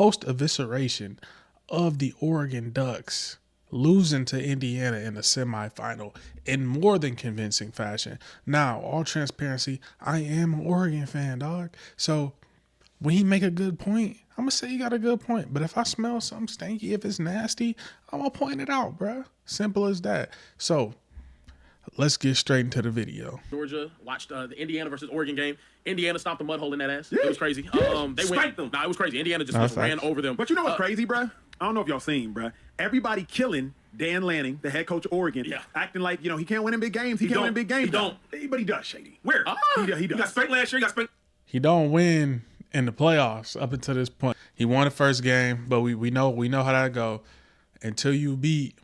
post evisceration of the Oregon Ducks losing to Indiana in the semifinal in more than convincing fashion. Now, all transparency, I am an Oregon fan, dog. So when he make a good point, I'm going to say he got a good point. But if I smell something stanky, if it's nasty, I'm going to point it out, bruh. Simple as that. So let's get straight into the video. Georgia watched the Indiana versus Oregon game. Indiana stomped the mud hole in that ass. It was crazy. They spanked them. Nah, it was crazy. Indiana just ran over them. But you know what's crazy, bruh? I don't know if y'all seen, bruh. Everybody killing Dan Lanning, the head coach of Oregon, acting like, he can't win in big games. He can't win in big games. He don't. But he does, Shady. Where? He does. He got spanked last year. He got spanked. He don't win in the playoffs up until this point. He won the first game, but we know how that go. Until you beat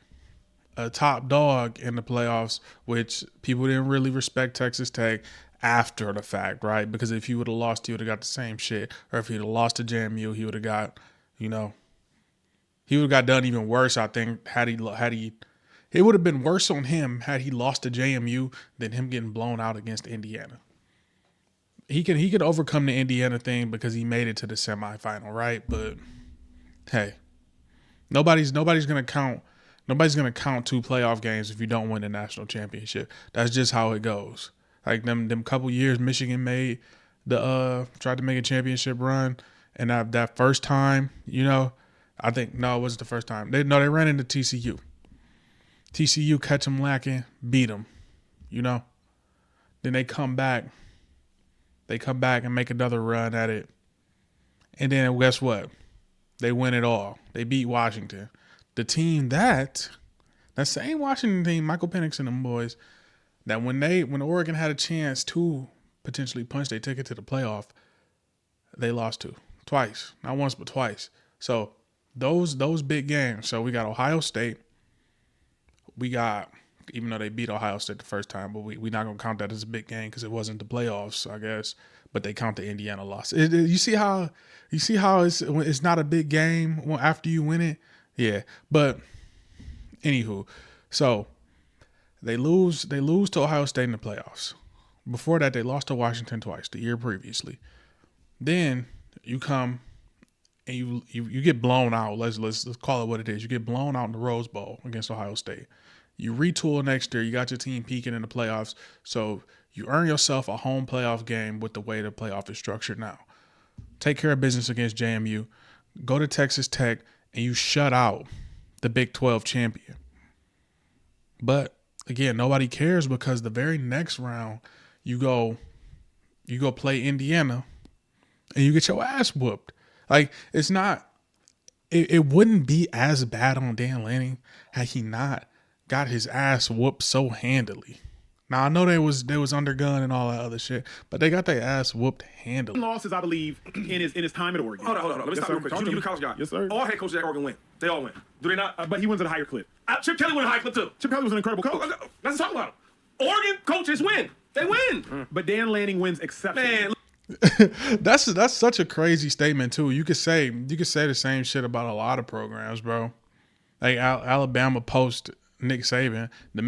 a top dog in the playoffs, which people didn't really respect Texas Tech after the fact, right? Because if he would have lost, he would have got the same shit. Or if he'd have lost to JMU, he would have got, he would have got done even worse, I think, had he it would have been worse on him had he lost to JMU than him getting blown out against Indiana. He can overcome the Indiana thing because he made it to the semifinal, right? But hey, nobody's gonna count two playoff games if you don't win the national championship. That's just how it goes. Like them couple years Michigan made tried to make a championship run, and that first time, I think it wasn't the first time. They ran into TCU. TCU catch them lacking, beat them. Then they come back. They come back and make another run at it. And then guess what? They win it all. They beat Washington. The team that same Washington team, Michael Penix and them boys, that when Oregon had a chance to potentially punch their ticket to the playoff, they lost to twice. Not once, but twice. So those big games. So we got Ohio State. We got, even though they beat Ohio State the first time, but we're not going to count that as a big game because it wasn't the playoffs, I guess. But they count the Indiana loss. You see how it's not a big game after you win it? Yeah. But anywho, so they lose to Ohio State in the playoffs. Before that, they lost to Washington twice the year previously. Then you come and you get blown out. Let's call it what it is. You get blown out in the Rose Bowl against Ohio State. You retool next year. You got your team peaking in the playoffs. So you earn yourself a home playoff game with the way the playoff is structured now. Take care of business against JMU. Go to Texas Tech and you shut out the Big 12 champion. But again, nobody cares because the very next round you go play Indiana and you get your ass whooped. Like it wouldn't be as bad on Dan Lanning had he not got his ass whooped so handily. Now I know they was undergunned and all that other shit, but they got their ass whooped handily. Losses, I believe, in his time at Oregon. Hold on. Let me stop real quick. You the college guy. Yes, sir. All head coaches at Oregon win. They all win. Do they not? But he wins at a higher clip. Chip Kelly won a high clip too. Chip Kelly was an incredible coach. Let's talk about him. Oregon coaches win. They win. But Dan Lanning wins exceptionally. Man, that's such a crazy statement too. You could say the same shit about a lot of programs, bro. Like Alabama post Nick Saban, the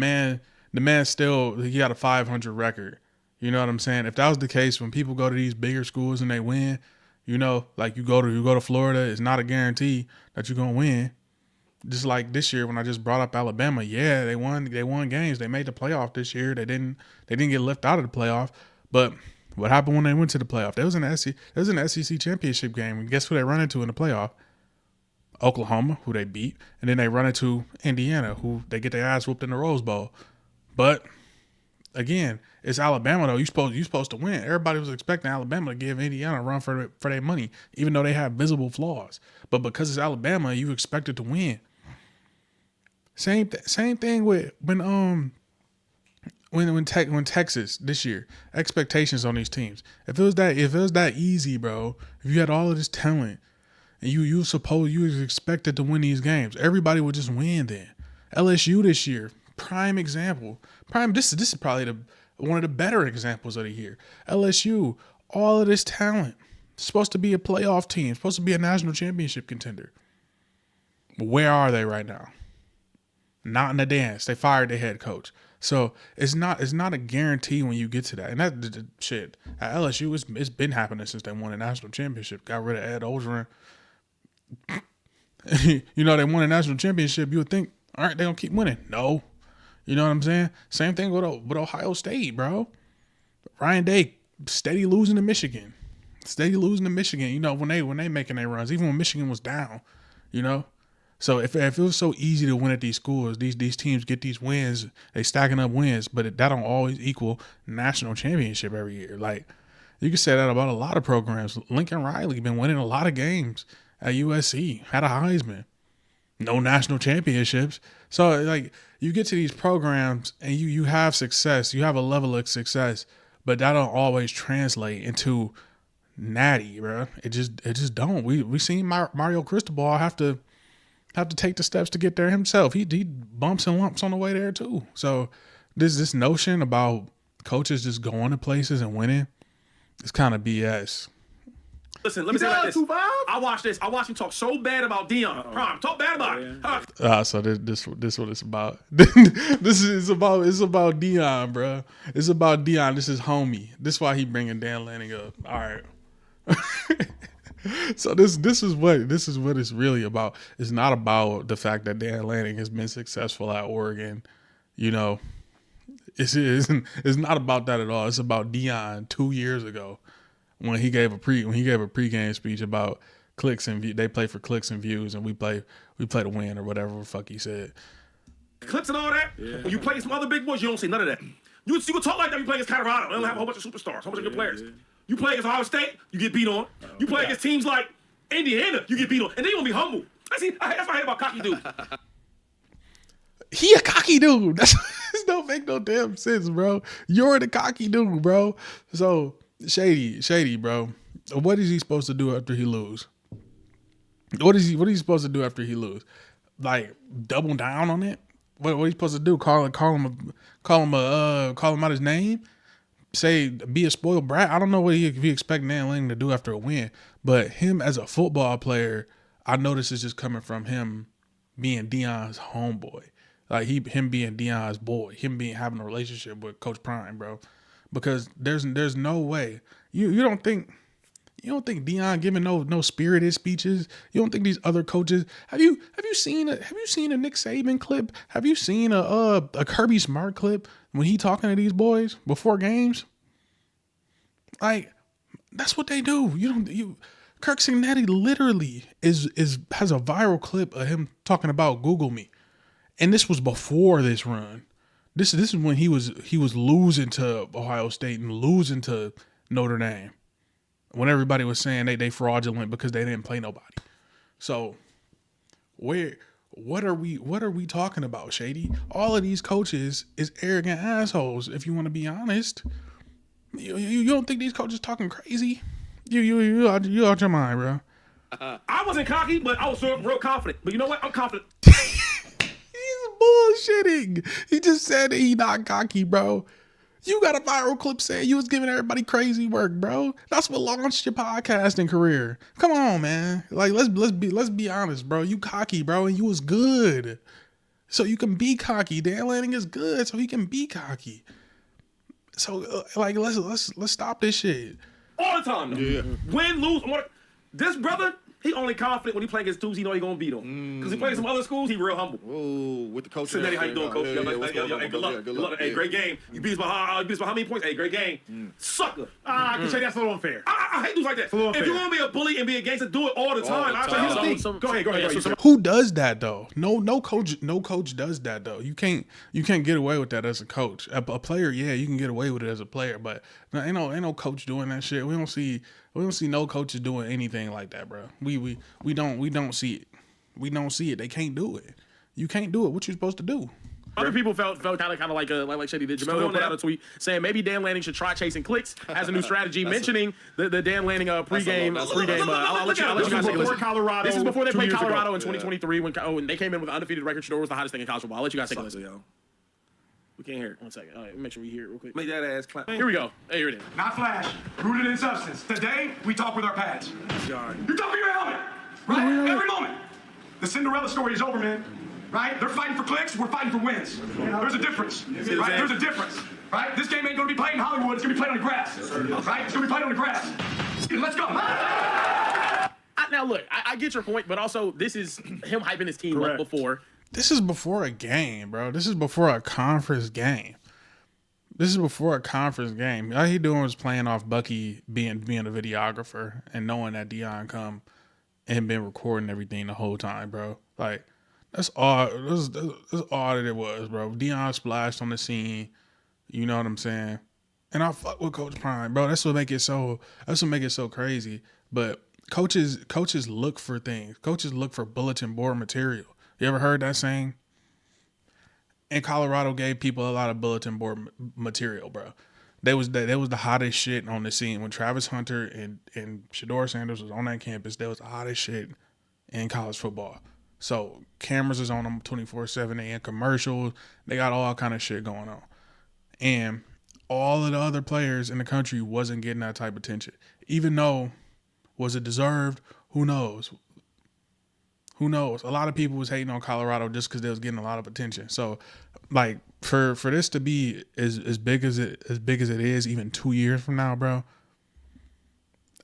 man still, he got a 500 record. You know what I'm saying? If that was the case, when people go to these bigger schools and they win, like you go to Florida, it's not a guarantee that you're gonna win. Just like this year when I just brought up Alabama, yeah, they won games. They made the playoff this year. They didn't get left out of the playoff. But what happened when they went to the playoff? There was an SEC championship game. And guess who they run into in the playoff? Oklahoma, who they beat, and then they run into Indiana, who they get their ass whooped in the Rose Bowl. But again, it's Alabama though. You supposed to win. Everybody was expecting Alabama to give Indiana a run for their money, even though they have visible flaws. But because it's Alabama, you expected to win. Same thing with when Texas this year, expectations on these teams. If it was that easy, bro, if you had all of this talent and you was expected to win these games, everybody would just win then. LSU this year, prime example. This is probably one of the better examples of the year. LSU, all of this talent, supposed to be a playoff team, supposed to be a national championship contender. But where are they right now? Not in the dance. They fired their head coach. So it's not a guarantee when you get to that. And that shit at LSU, it's been happening since they won a national championship. Got rid of Ed Orgeron. You know, they won a national championship. You would think, all right, they're going to keep winning. No. You know what I'm saying? Same thing with Ohio State, bro. Ryan Day, steady losing to Michigan. You know, when they making their runs, even when Michigan was down, you know? So if it was so easy to win at these schools, these teams get these wins, they stacking up wins, but that don't always equal national championship every year. Like, you can say that about a lot of programs. Lincoln Riley been winning a lot of games at USC, had a Heisman. No national championships. So, like, you get to these programs and you have success. You have a level of success, but that don't always translate into natty, bro. It just don't. We seen Mario Cristobal have to take the steps to get there himself. He bumps and lumps on the way there too. So this notion about coaches just going to places and winning is kind of BS. Listen, let me say it like this. I watched him talk so bad about Deion. Prime, talk bad about it. So this what it's about. It's about Deion, bro. It's about Deion. This is homie. This is why he bringing Dan Lanning up. All right. So this is what it's really about. It's not about the fact that Dan Lanning has been successful at Oregon. You know, it's not about that at all. It's about Deion 2 years ago when he gave a pregame speech about clicks and views. They play for clicks and views, and we play to win or whatever the fuck he said. Clicks and all that. Yeah. When you play some other big boys, you don't see none of that. You can talk like that. You play against Colorado. They don't have a whole bunch of superstars, a whole bunch of good players. Yeah. You play against Ohio State, you get beat on. You play against teams like Indiana, you get beat on. And then you gonna be humble. That's what I hate about cocky dude. He a cocky dude. This don't make no damn sense, bro. You're the cocky dude, bro. So Shady, bro. What is he supposed to do after he lose? What is he supposed to do after he lose? Like double down on it? What are you supposed to do? Call him out his name? Say be a spoiled brat? I don't know what he expect Dan Lanning to do after a win, but him as a football player, I notice it's just coming from him being Deion's homeboy, like him being Deion's boy, him having a relationship with Coach Prime, bro. Because there's no way you don't think Deion giving no spirited speeches? You don't think these other coaches have you seen a Nick Saban clip? Have you seen a Kirby Smart clip when he talking to these boys before games? Like, that's what they do. Kirk Signetti literally has a viral clip of him talking about Google Me, and this was before this run. This is when he was losing to Ohio State and losing to Notre Dame. When everybody was saying they fraudulent because they didn't play nobody. So what are we talking about, Shady? All of these coaches is arrogant assholes, if you want to be honest. You don't think these coaches talking crazy? You out your mind, bro. I wasn't cocky, but I was real confident. But you know what? I'm confident. He's bullshitting. He just said that he not cocky, bro. You got a viral clip saying you was giving everybody crazy work, bro. That's what launched your podcasting career. Come on, man. Like, let's be honest, bro. You cocky, bro, and you was good. So you can be cocky. Dan Lanning is good, so he can be cocky. So let's stop this shit. All the time, though. Yeah. Win, lose. This brother, he only confident when he playing against dudes he know he gonna beat them. Because he plays some other schools, he real humble. Ooh, with the coach. Cincinnati, how you doing, coach? Hey, good luck. Hey, great game. You beat us by how many points? Hey, great game. Sucker. I can say that's a little unfair. I hate dudes like that. If you want to be a bully and be a gangster, do it all the time. Go ahead. Who does that though? No coach does that though. You can't get away with that as a coach. A player, yeah, you can get away with it as a player, but ain't no coach doing that shit. We don't see no coaches doing anything like that, bro. We don't see it. We don't see it. They can't do it. You can't do it. What you supposed to do? Other people felt kind of like Shady did. Jamel Hill put out a tweet saying maybe Dan Lanning should try chasing clicks as a new strategy, mentioning the Dan Lanning pregame. I'll let you guys take a listen. This is before they played Colorado in 2023 when they came in with an undefeated record. Shador was the hottest thing in college football. I'll let you guys take a listen. We can't hear it. 1 second. All right, make sure we hear it real quick. Make that ass clap. Here we go. Hey, here it is. Not flash, rooted in substance. Today, we talk with our pads. You talk with your helmet, right? Every moment. The Cinderella story is over, man. Right? They're fighting for clicks, we're fighting for wins. There's a difference, right? There's a difference, right? This game ain't gonna be played in Hollywood, it's gonna be played on the grass, right? It's gonna be played on the grass. Let's go. Now, now look, I get your point, but also this is him hyping his team up before. This is before a game, bro. This is before a conference game. All he doing was playing off Bucky being a videographer and knowing that Deion come and been recording everything the whole time, bro. Like, that's all. That's all that it was, bro. Deion splashed on the scene. You know what I'm saying? And I fuck with Coach Prime, bro. That's what make it so crazy. But coaches look for things. Coaches look for bulletin board material. You ever heard that saying? And Colorado gave people a lot of bulletin board material, bro. They was the hottest shit on the scene when Travis Hunter and Shador Sanders was on that campus. They was the hottest shit in college football. So cameras is on them 24/7. They in commercials. They got all kind of shit going on. And all of the other players in the country wasn't getting that type of attention. Even though, was it deserved? Who knows? A lot of people was hating on Colorado just because they was getting a lot of attention. So, like, for this to be as big as it is, even 2 years from now, bro,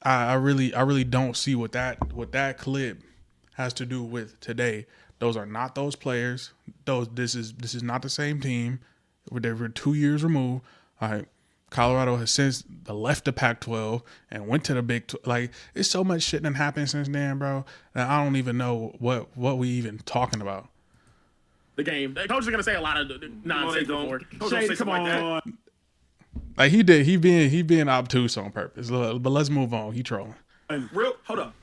I really don't see what that clip has to do with today. Those are not those players. This is not the same team. They were 2 years removed. All right. Colorado has since left the Pac-12 and went to the Big 12. Like, it's so much shit that happened since then, bro, that I don't even know what we even talking about. The game. The coaches are going to say a lot of nonsense before. Shady, come on. Like, he being obtuse on purpose. But let's move on. He trolling. Hold up.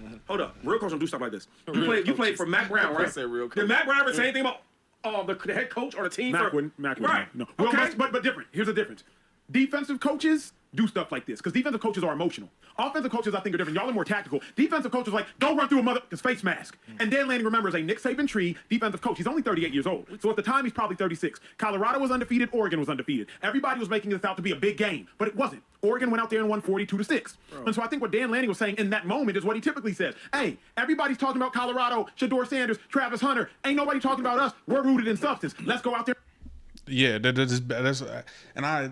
Real coach don't do stuff like this. You played for Mac Brown, right? Did Mac Brown ever say anything about the head coach or the team? Mac wouldn't. Right. No. Okay. Well, but different. Here's the difference. Defensive coaches do stuff like this because defensive coaches are emotional. Offensive coaches, I think, are different. Y'all are more tactical. Defensive coaches like, go run through a motherfucker's face mask. And Dan Lanning, remember, is a Nick Saban tree defensive coach. He's only 38 years old. So at the time, he's probably 36. Colorado was undefeated. Oregon was undefeated. Everybody was making this out to be a big game, but it wasn't. Oregon went out there and won 42-6. And so I think what Dan Lanning was saying in that moment is what he typically says. Hey, everybody's talking about Colorado, Shador Sanders, Travis Hunter. Ain't nobody talking about us. We're rooted in substance. Let's go out there. Yeah, that's and I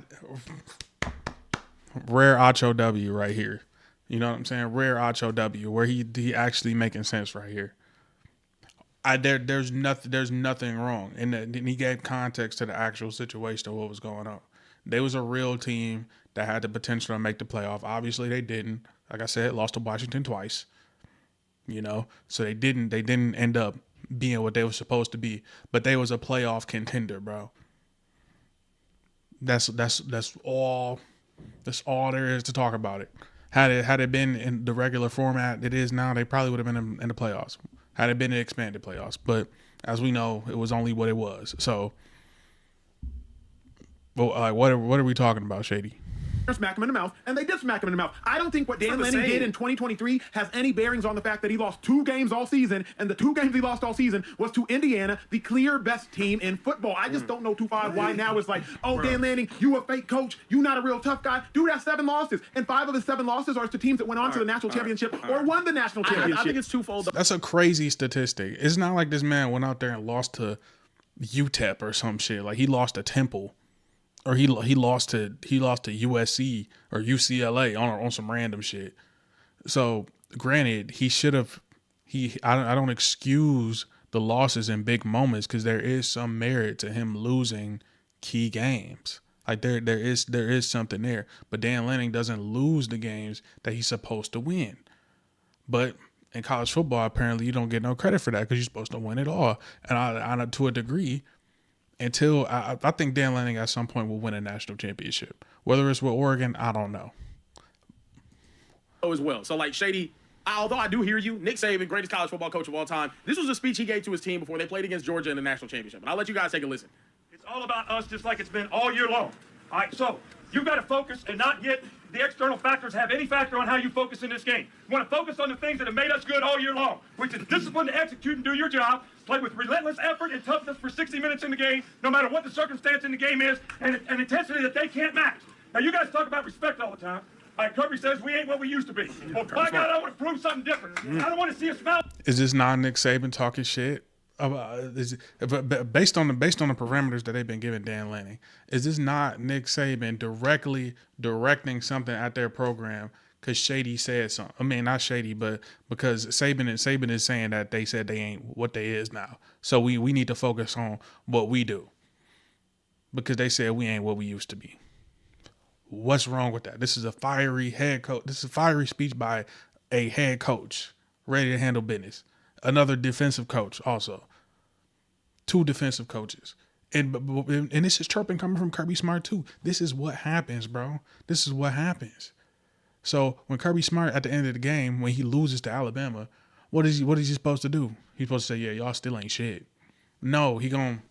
rare Acho W right here. You know what I'm saying? Rare Acho W, where he actually making sense right here. There's nothing wrong, and he gave context to the actual situation of what was going on. They was a real team that had the potential to make the playoff. Obviously, they didn't. Like I said, lost to Washington twice. You know, so they didn't end up being what they were supposed to be. But they was a playoff contender, bro. That's all. That's all there is to talk about it. Had it been in the regular format it is now, they probably would have been in the playoffs. Had it been in expanded playoffs, but as we know, it was only what it was. So, well, what are we talking about, Shady? Smack him in the mouth, and they did smack him in the mouth. I don't think what Dan Lanning did in 2023 has any bearings on the fact that he lost 2 games all season, and the 2 games he lost all season was to Indiana, the clear best team in football. I just don't know too far why now it's like, oh, Dan Lanning, you a fake coach, you not a real tough guy. Dude has 7 losses, and 5 of his 7 losses are to teams that went on to the national championship or won the national championship. I think it's twofold. That's a crazy statistic. It's not like this man went out there and lost to UTEP or some shit. Like, he lost to Temple. Or he lost to USC or UCLA on some random shit. So granted, he should have. I don't excuse the losses in big moments because there is some merit to him losing key games. Like there is something there. But Dan Lanning doesn't lose the games that he's supposed to win. But in college football, apparently you don't get no credit for that because you're supposed to win it all. And I to a degree. Until I think Dan Lanning at some point will win a national championship. Whether it's with Oregon, I don't know. As well. So, like, Shady, although I do hear you, Nick Saban, greatest college football coach of all time, this was a speech he gave to his team before they played against Georgia in the national championship. And I'll let you guys take a listen. It's all about us just like it's been all year long. All right, so you've got to focus and not get the external factors have any factor on how you focus in this game. You want to focus on the things that have made us good all year long, which is discipline to execute and do your job, play with relentless effort and toughness for 60 minutes in the game, no matter what the circumstance in the game is, and an intensity that they can't match. Now, you guys talk about respect all the time. All right, Kirby says we ain't what we used to be. Well, by God, I want to prove something different. I don't want to see us foul. Is this not Nick Saban talking shit? Based on the parameters that they've been giving Dan Lanning, is this not Nick Saban directly directing something at their program, because Shady said something. I mean, not Shady, but because Saban is saying that they said they ain't what they is now. So we need to focus on what we do, because they said we ain't what we used to be. What's wrong with that? This is a fiery head coach. This is a fiery speech by a head coach ready to handle business. Another defensive coach also. 2 defensive coaches. And this is chirping coming from Kirby Smart too. This is what happens, bro. This is what happens. So when Kirby Smart at the end of the game, when he loses to Alabama, what is he supposed to do? He's supposed to say, yeah, y'all still ain't shit. No, he gonna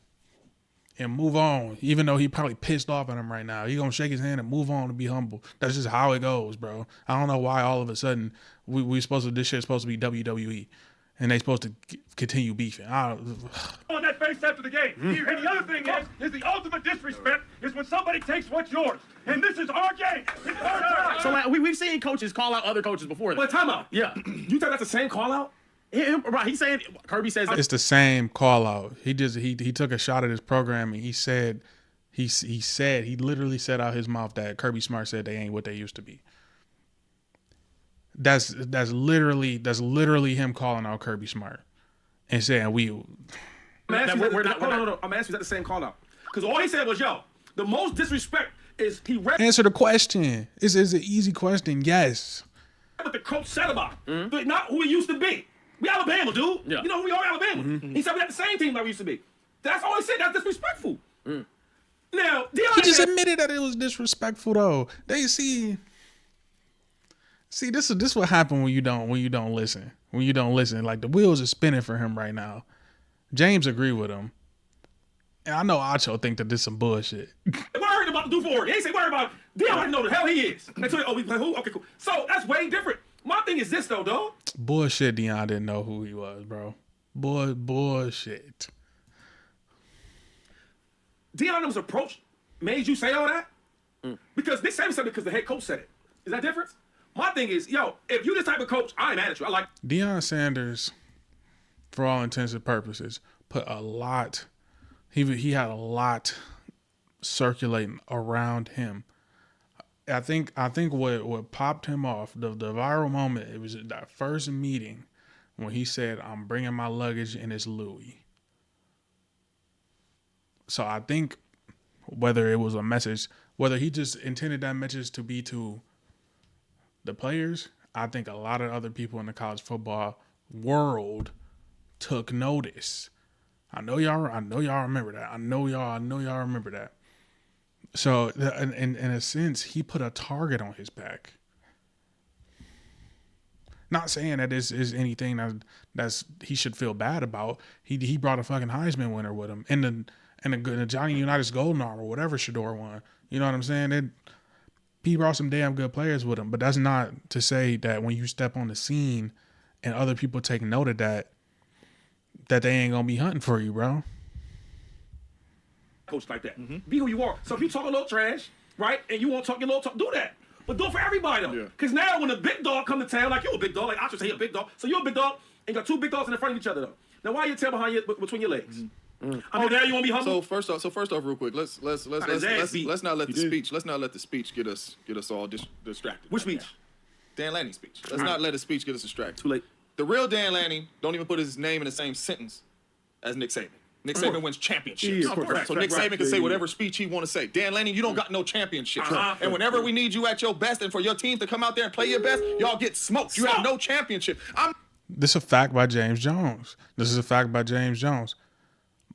and move on, even though he probably pissed off at him right now. He gonna shake his hand and move on and be humble. That's just how it goes, bro. I don't know why all of a sudden this shit's supposed to be WWE, and they supposed to continue beefing. On that face after the game. And the other thing is the ultimate disrespect is when somebody takes what's yours. And this is our game. It's our time. So like, we've seen coaches call out other coaches before. But time out. Yeah. You think that's the same call out? Right, he's saying Kirby says it's the same call out. He took a shot at his program, and he literally said out his mouth that Kirby Smart said they ain't what they used to be. That's literally him calling out Kirby Smart and saying we. I'm asking you, is that the same call out? Because all he said was, yo, the most disrespect is he read. Answer the question. It's an easy question. Yes. What the coach said about it. Not who he used to be. We Alabama, dude. Yeah. You know who we are, Alabama. He said we got the same team that we used to be. That's all he said. That's disrespectful. Now, Deion he just admitted that it was disrespectful, though. They see, this is what happened when you don't listen. When you don't listen, like the wheels are spinning for him right now. James agree with him, and I know Acho think that this is some bullshit. Worried about the do for it. He ain't say worried about it. Deion already know the hell he is. And so, we play who? Okay, cool. So that's way different. My thing is this though, dog. Bullshit. Deion didn't know who he was, bro. Bullshit. Deion's approach made you say all that? Because Nick Saban said it because the head coach said it. Is that different? My thing is, yo, if you this type of coach, I ain't mad at you. I like Deion Sanders, for all intents and purposes, put a lot. He had a lot circulating around him. I think what popped him off, the viral moment, it was that first meeting when he said, "I'm bringing my luggage and it's Louis." So I think whether it was a message, whether he just intended that message to be to the players, I think a lot of other people in the college football world took notice. I know y'all remember that. I know y'all remember that. So in a sense, he put a target on his back. Not saying that this is anything that's he should feel bad about. He brought a fucking Heisman winner with him and the Johnny Unitas Golden Arm or whatever Shador won. You know what I'm saying? He brought some damn good players with him, but that's not to say that when you step on the scene and other people take note of that they ain't gonna be hunting for you, bro. coach like that. Be who you are. So if you talk a little trash, right, and you want to talk your little talk, do that. But do it for everybody, though. Because now when a big dog come to town, like you a big dog, like I should say a big dog. So you're a big dog, and you got two big dogs in front of each other, though. Now why your tail between your legs? I mean, now you want to be humble. So first off, real quick, let's not let the speech get us all distracted. Which speech? Dan Lanning's speech. Let's not let his speech get us distracted. Too late. The real Dan Lanning don't even put his name in the same sentence as Nick Saban. Nick Saban wins championships. Yeah, so Nick Saban can say whatever speech he want to say. Dan Lanning, you don't got no championships. And whenever we need you at your best and for your team to come out there and play your best, y'all get smoked. You have no championship. This is a fact by James Jones.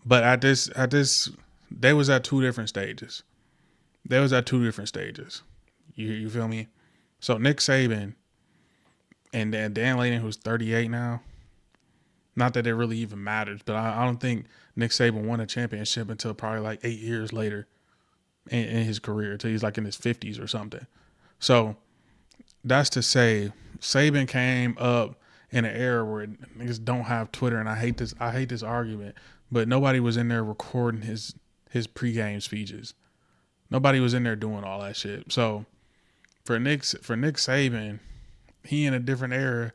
But at this, they was at two different stages. You feel me? So Nick Saban and then Dan Lanning, who's 38 now. Not that it really even matters, but I don't think Nick Saban won a championship until probably like 8 years later in his career, until he's like in his 50s or something. So that's to say, Saban came up in an era where niggas don't have Twitter, and I hate this argument, but nobody was in there recording his pregame speeches. Nobody was in there doing all that shit. So for Nick Saban, he in a different era.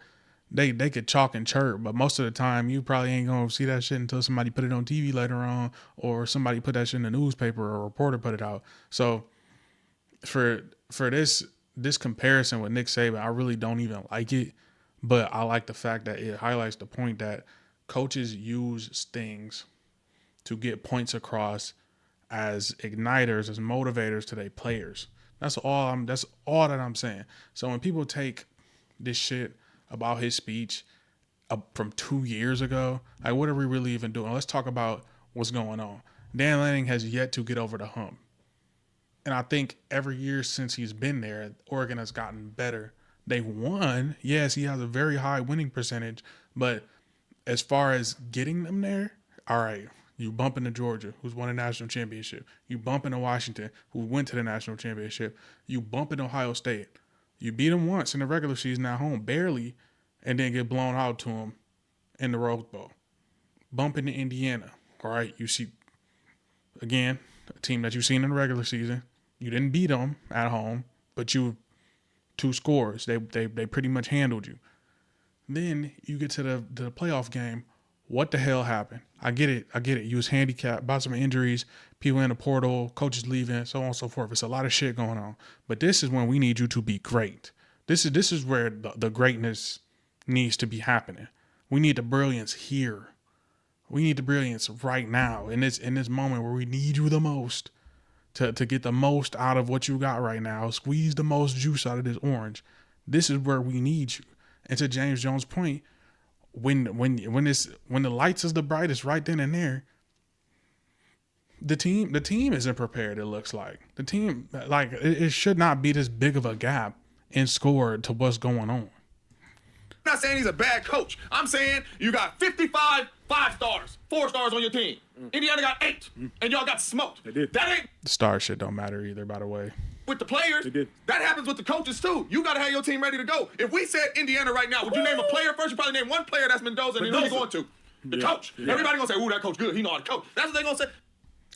They could chalk and chirp, but most of the time you probably ain't gonna see that shit until somebody put it on TV later on, or somebody put that shit in the newspaper, or a reporter put it out. So for this this comparison with Nick Saban, I really don't even like it, but I like the fact that it highlights the point that coaches use things to get points across as igniters, as motivators to their players. That's all that I'm saying. So when people take this shit about his speech from 2 years ago, like, what are we really even doing? Let's talk about what's going on. Dan Lanning has yet to get over the hump. And I think every year since he's been there, Oregon has gotten better. They've won. Yes, he has a very high winning percentage, but as far as getting them there, all right, you bump into Georgia, who's won a national championship. You bump into Washington, who went to the national championship. You bump into Ohio State. You beat them once in the regular season at home, barely, and then get blown out to them in the Rose Bowl. Bump into Indiana. All right, you see, again, a team that you've seen in the regular season. You didn't beat them at home, but you 2 scores. They pretty much handled you. Then you get to the playoff game. What the hell happened? I get it. You was handicapped by some injuries, people in the portal, coaches leaving, so on and so forth. It's a lot of shit going on. But this is when we need you to be great. This is where the greatness needs to be happening. We need the brilliance here. We need the brilliance right now in this moment where we need you the most to get the most out of what you got right now. Squeeze the most juice out of this orange. This is where we need you. And to James Jones' point, when the lights is the brightest right then and there, the team isn't prepared. It looks like the team, like, it should not be this big of a gap in score to what's going on. I'm not saying he's a bad coach. I'm saying you got 55 5-stars, 4-stars on your team. Indiana got 8, and y'all got smoked. They did. That ain't The star shit don't matter either, by the way. with the players. They did. That happens with the coaches too. You got to have your team ready to go. If we said Indiana right now, would you name a player first? You probably name one player that's Mendoza, and you know you're going to. The coach. Yeah. Everybody going to say, ooh, that coach good. He know how to coach. That's what they going to say.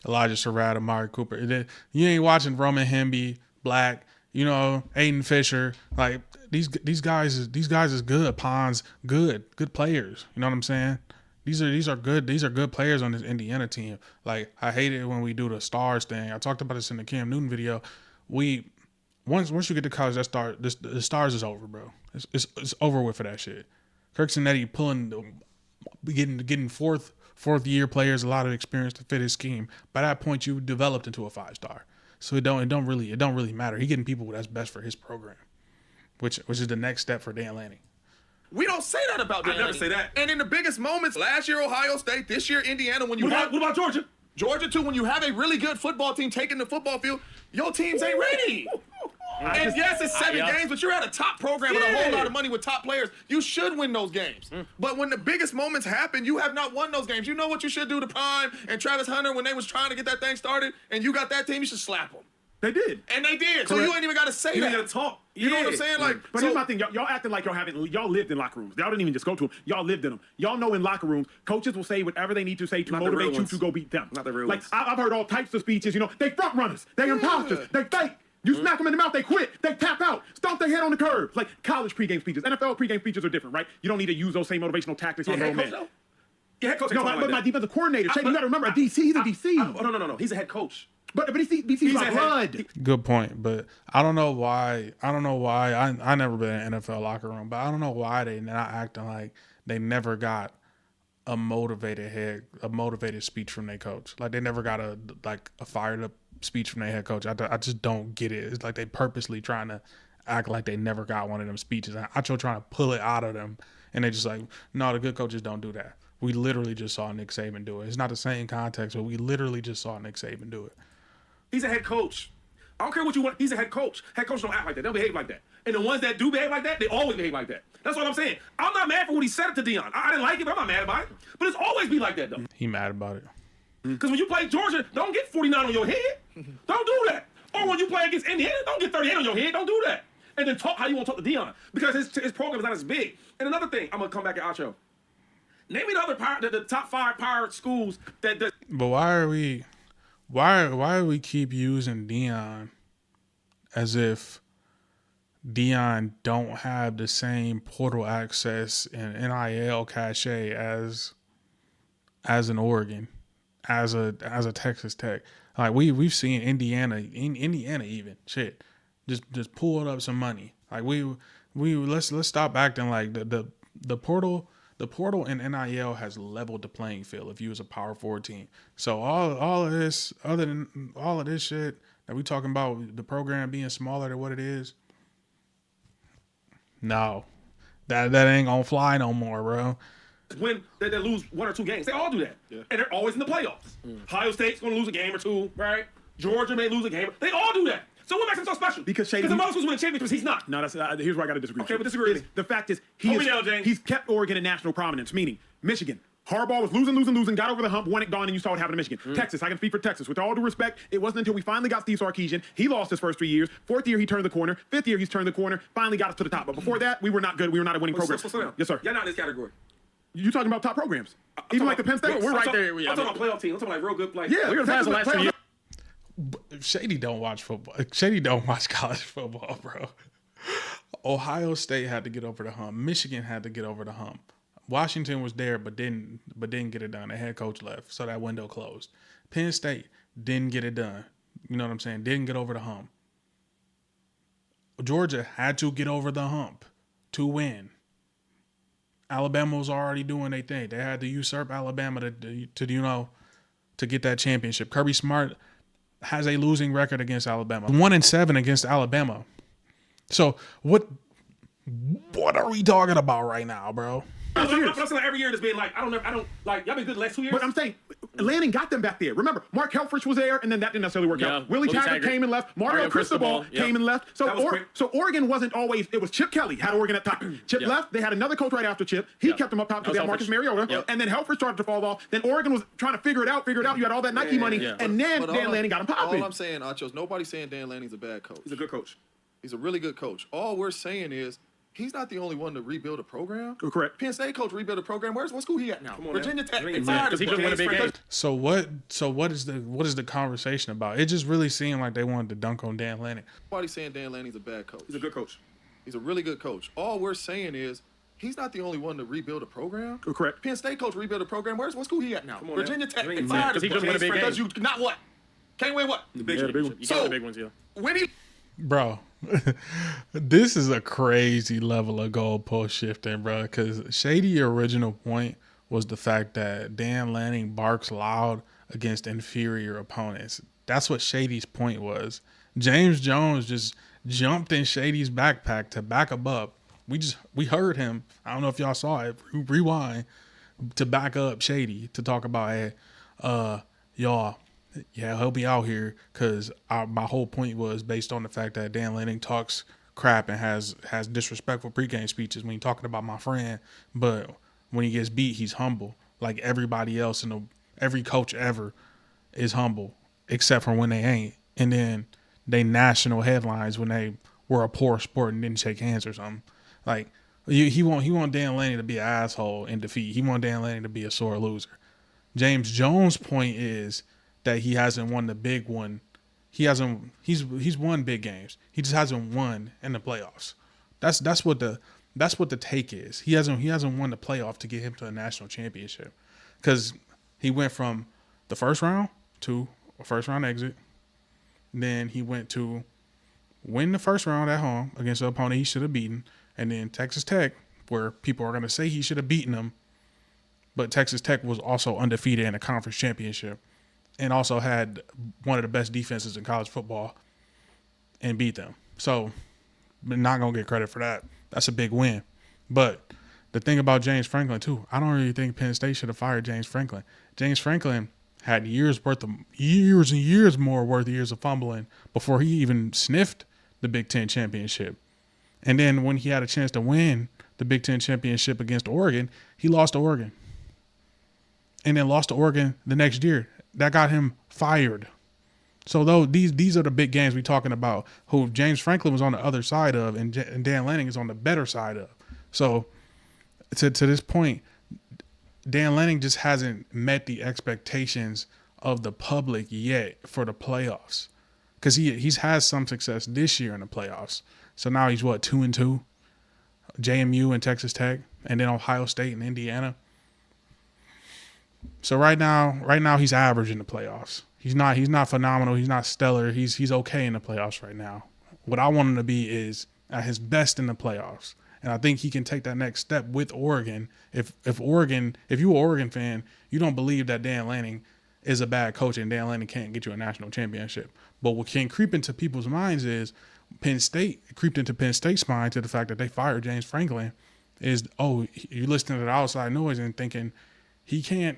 Elijah Surratt, Amari Cooper. You ain't watching Roman Hemby, Black, Aiden Fisher. Like, these guys is good. Pons, good players. You know what I'm saying? These are good players on this Indiana team. Like, I hate it when we do the stars thing. I talked about this in the Cam Newton video. Once you get to college, the stars is over, bro. It's over with for that shit. Kirk Cinetti getting fourth year players, a lot of experience to fit his scheme. By that point, you developed into a 5-star. So it don't really matter. He getting people that's best for his program, which is the next step for Dan Lanning. We don't say that about Dan. I never say that. And in the biggest moments, last year Ohio State, this year Indiana, when you What about Georgia? Georgia too, when you have a really good football team taking the football field, your teams ain't ready. And yes, it's 7 games, but you're at a top program with a whole lot of money with top players. You should win those games. But when the biggest moments happen, you have not won those games. You know what you should do to Prime and Travis Hunter when they was trying to get that thing started, and you got that team, you should slap them. They did. And they did. Correct. So you ain't even got to say You that. ain't gotta talk. You know what I'm saying? Like, But so, here's my thing. Y'all acting like y'all lived in locker rooms. Y'all didn't even just go to them. Y'all lived in them. Y'all know in locker rooms, coaches will say whatever they need to say to Not the real motivate you ones. to go beat them. Not the real like, ones. I've heard all types of speeches. They front runners. They imposters. They fake. You smack them in the mouth, they quit. They tap out. Stomp their head on the curb. Like college pregame speeches. NFL pregame speeches are different, right? You don't need to use those same motivational tactics on Head grown coach, men. though? Your head coach ain't No, talking but like my that. defensive coordinator, Shady, you got to remember, a DC. He's a DC. No. He's a head coach. But DC's He's my a head- blood. Good point, but I don't know why. I never been in an NFL locker room, but I don't know why they not acting like they never got a motivated speech from their coach. Like, they never got a fired up speech from their head coach. I just don't get it. It's like they purposely trying to act like they never got one of them speeches. And Acho trying to pull it out of them, and they just like, no, the good coaches don't do that. We literally just saw Nick Saban do it. It's not the same context, but we literally just saw Nick Saban do it. He's a head coach. I don't care what you want. He's a head coach. Head coaches don't act like that. They'll behave like that. And the ones that do behave like that, they always behave like that. That's what I'm saying. I'm not mad for what he said to Deion. I didn't like it, but I'm not mad about it. But it's always be like that, though. He mad about it. Because when you play Georgia, don't get 49 on your head. Don't do that. Or when you play against Indiana, don't get 38 on your head. Don't do that. And then talk how you want to talk to Deion. Because his program is not as big. And another thing, I'm going to come back at Acho. Name me the other the top 5 power schools that But why are we keep using Deion as if Deion don't have the same portal access and NIL cachet as an Oregon, as a Texas Tech? Like, we've seen Indiana even shit. just pulled up some money. Like we let's stop acting like the portal and NIL has leveled the playing field if you was a power forward team. So all of this, other than all of this shit that we talking about, the program being smaller than what it is, no, that ain't gonna fly no more, bro. When they lose 1 or 2 games, they all do that, and they're always in the playoffs. Ohio State's gonna lose a game or 2, right? Georgia may lose a game. They all do that. So what makes him so special? Because Shady, the most was winning championships, he's not. No, that's here's where I got to disagree. Okay, but disagree. The fact is, he's kept Oregon in national prominence. Meaning, Michigan, Harbaugh was losing, got over the hump, won it, gone, and you saw what happened to Michigan. Texas, I can speak for Texas. With all due respect, it wasn't until we finally got Steve Sarkisian. He lost his first 3 years. 4th year, he turned the corner. 5th year, he's turned the corner. Finally got us to the top. But before that, we were not good. We were not a winning program. Yes, sir. You're not in this category. You talking about top programs? Even like the Penn State? We're right there. I'm talking about playoff teams. I'm talking like real good players. Yeah, we're gonna pass the last 2 years. Shady don't watch football. Shady don't watch college football, bro. Ohio State had to get over the hump. Michigan had to get over the hump. Washington was there, but didn't get it done. The head coach left, so that window closed. Penn State didn't get it done. You know what I'm saying? Didn't get over the hump. Georgia had to get over the hump to win. Alabama was already doing their thing. They had to usurp Alabama to get that championship. Kirby Smart has a losing record against Alabama. 1-7 against Alabama. So what are we talking about right now, bro? I'm saying every year it's been like, I don't like, y'all been good the last 2 years. But I'm saying, Lanning got them back there. Remember, Mark Helfrich was there, and then that didn't necessarily work out. Willie Taggart came and left. Mario Cristobal came and left. So Oregon wasn't always, it was Chip Kelly had Oregon at top. Chip left. They had another coach right after Chip. He kept them up top because they had Marcus Mariota. And then Helfrich started to fall off. Then Oregon was trying to figure it out. You had all that Nike money. And then Dan Lanning got him popping. All I'm saying, Achos, nobody's saying Dan Lanning's a bad coach. He's a good coach. He's a really good coach. All we're saying is, he's not the only one to rebuild a program. Correct. Penn State coach rebuild a program. What school he at now? Virginia Tech. Because he just won a big game. So what is the conversation about? It just really seemed like they wanted to dunk on Dan Lanning. Nobody's saying Dan Lanning's a bad coach. He's a good coach. He's a really good coach. All we're saying is, he's not the only one to rebuild a program. Correct. Penn State coach rebuild a program. What school he at now? Virginia Tech. Because he just won a big game. You not what? Can't win what? The big ones. You got the big ones, yeah. When he... Bro, this is a crazy level of goalpost shifting, bro. Because Shady's original point was the fact that Dan Lanning barks loud against inferior opponents. That's what Shady's point was. James Jones just jumped in Shady's backpack to back him up. We heard him. I don't know if y'all saw it. Rewind to back up Shady to talk about, hey, y'all. Yeah, he'll be out here because my whole point was based on the fact that Dan Lanning talks crap and has disrespectful pregame speeches when he's talking about my friend. But when he gets beat, he's humble. Like everybody else every coach ever is humble, except for when they ain't. And then they national headlines when they were a poor sport and didn't shake hands or something. Like he want Dan Lanning to be an asshole in defeat. He want Dan Lanning to be a sore loser. James Jones' point is that he hasn't won the big one. He's won big games. He just hasn't won in the playoffs. That's what the take is. He hasn't won the playoff to get him to a national championship. Because he went from the first round to a first round exit. Then he went to win the first round at home against an opponent he should have beaten. And then Texas Tech, where people are going to say he should have beaten them. But Texas Tech was also undefeated in a conference championship. And also had one of the best defenses in college football and beat them. So, but not going to get credit for that. That's a big win. But the thing about James Franklin, too, I don't really think Penn State should have fired James Franklin. James Franklin had years and years of fumbling before he even sniffed the Big Ten championship. And then when he had a chance to win the Big Ten championship against Oregon, he lost to Oregon. And then lost to Oregon the next year. That got him fired. So though these are the big games we're talking about, who James Franklin was on the other side of, and Dan Lanning is on the better side of. So to this point, Dan Lanning just hasn't met the expectations of the public yet for the playoffs, because he's had some success this year in the playoffs. So now he's 2-2, JMU and Texas Tech, and then Ohio State and Indiana. So right now he's average in the playoffs. He's not phenomenal. He's not stellar. He's okay in the playoffs right now. What I want him to be is at his best in the playoffs. And I think he can take that next step with Oregon. If you're an Oregon fan, you don't believe that Dan Lanning is a bad coach and Dan Lanning can't get you a national championship. But what can creep into people's minds is creeped into Penn State's mind to the fact that they fired James Franklin is, you're listening to the outside noise and thinking he can't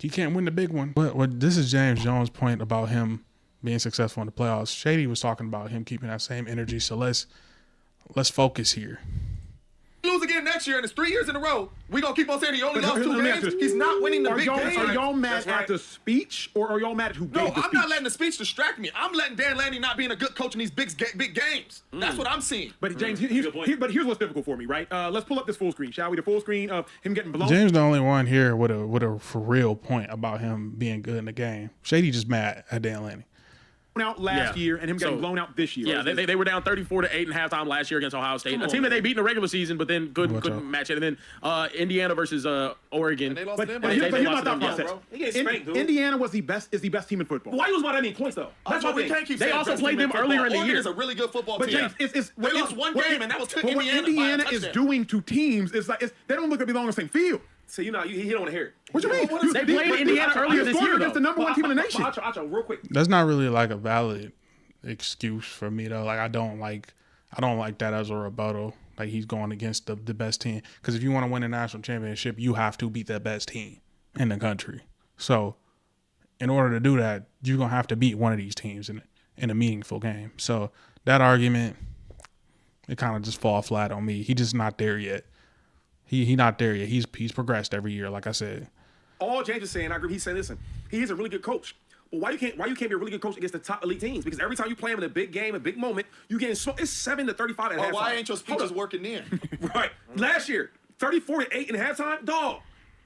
win the big one. But this is James Jones' point about him being successful in the playoffs. Shady was talking about him keeping that same energy. So let's focus here. Lose again next year, and it's 3 years in a row. We gonna keep on saying he only lost 2 games. He's not winning the big games. Are y'all mad at the speech, or are y'all mad at who gave the speech? No, I'm not letting the speech distract me. I'm letting Dan Lanning not being a good coach in these big games. That's what I'm seeing. But James, here's what's difficult for me, right? Let's pull up this full screen, shall we? The full screen of him getting blown. James the only one here with a for real point about him being good in the game. Shady just mad at Dan Lanning. Out last year and him getting blown out this year. Yeah, they were down 34-8 in halftime last year against Ohio State. A team that they beat in the regular season, but then couldn't match it. And then Indiana versus Oregon. And they lost but here's my thought process. Indiana is the best team in football. Why you lose by that many points though? That's what we can't keep saying. They also played them earlier in the year. It's a really good football team. James, they lost one game, and that was to Indiana. What Indiana is doing to teams is like they don't look to belong on the same field. So he don't want to hear it. What you mean? They played Indiana earlier this year against the number one team in the nation. Acho, real quick. That's not really like a valid excuse for me though. Like I don't like that as a rebuttal. Like he's going against the best team, because if you want to win a national championship, you have to beat the best team in the country. So in order to do that, you're gonna have to beat one of these teams in a meaningful game. So that argument, it kind of just fall flat on me. He just not there yet. He not there yet. He's progressed every year, like I said. All James is saying, I agree. He's saying, listen, he is a really good coach. But why you can't be a really good coach against the top elite teams? Because every time you play them in a big game, a big moment, you getting smoked. It's 7-35 at halftime. Why ain't your speeches working then? Right. Last year, 34-8 in halftime, dog.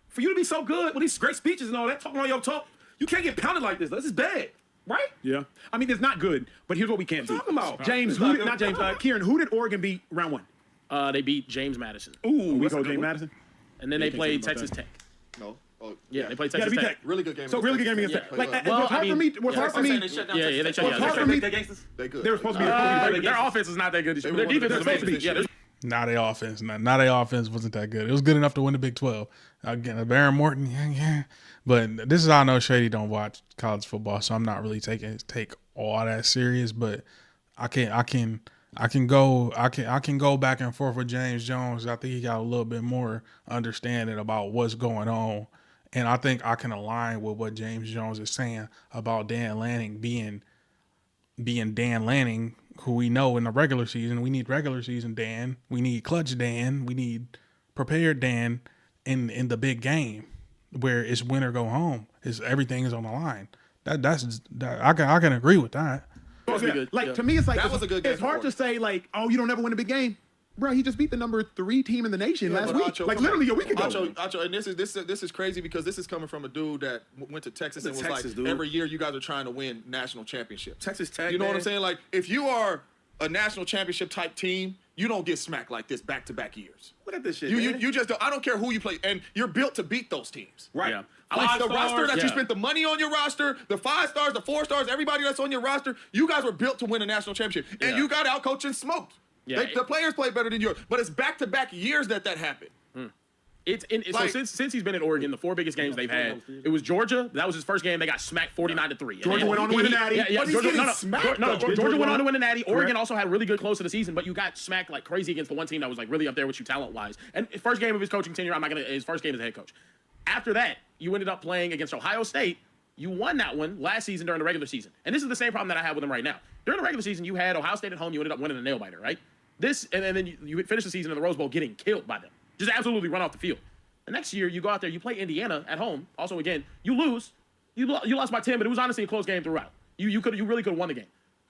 For you to be so good with these great speeches and all that, talking all your talk, you can't get pounded like this. This is bad, right? Yeah. I mean, it's not good. But here's what we can't do. Talking about Kieran, who did Oregon beat round one? They beat James Madison. Ooh, we go James Madison. And then they played Texas Tech. No. Oh, yeah, they played Texas Tech. Really good game. So really good game against Tech. Like, it was hard for me. It was hard for me. They shut down Texas Tech. They good. They were supposed to be. Their offense is not that good. Their defense is amazing. Yeah. Nah, their offense wasn't that good. It was good enough to win the Big 12. Again, Baron Morton, yeah. But this is how I know Shady don't watch college football, so I'm not really take all that serious. But I can go back and forth with James Jones. I think he got a little bit more understanding about what's going on. And I think I can align with what James Jones is saying about Dan Lanning being Dan Lanning, who we know in the regular season. We need regular season Dan. We need clutch Dan. We need prepared Dan in the big game where it's win or go home. Everything is on the line. I can agree with that. To me, it's like it's hard to say like, oh, you don't ever win a big game. Bro, he just beat the number 3 team in the nation last week. Literally a week ago. Acho, and this is crazy because this is coming from a dude that went to Texas and was like, every year you guys are trying to win national championships. Texas Tech, you know what I'm saying? Like, if you are a national championship type team, you don't get smacked like this back-to-back years. Look at this shit, You just don't. I don't care who you play, and you're built to beat those teams. Right. Yeah. Like the roster that you spent the money on your roster, the 5 stars, the 4 stars, everybody that's on your roster, you guys were built to win a national championship, and you got out-coached and smoked. Yeah, the players play better than yours, but it's back-to-back years that happened. So since he's been at Oregon, the 4 biggest games they've had, it was Georgia. That was his first game. They got smacked 49-3. Georgia went on to win the Natty. Georgia went on to win the Natty. Oregon also had really good close to the season, but you got smacked like crazy against the one team that was like really up there with you talent-wise. And his first game of his coaching tenure, his first game as a head coach. After that, you ended up playing against Ohio State. You won that one last season during the regular season. And this is the same problem that I have with him right now. During the regular season, you had Ohio State at home. You ended up winning a nail-biter, right? And then you finish the season in the Rose Bowl getting killed by them. Just absolutely run off the field. The next year, you go out there, you play Indiana at home. Also, again, you lose. You lost by 10, but it was honestly a close game throughout. You really could have won the game.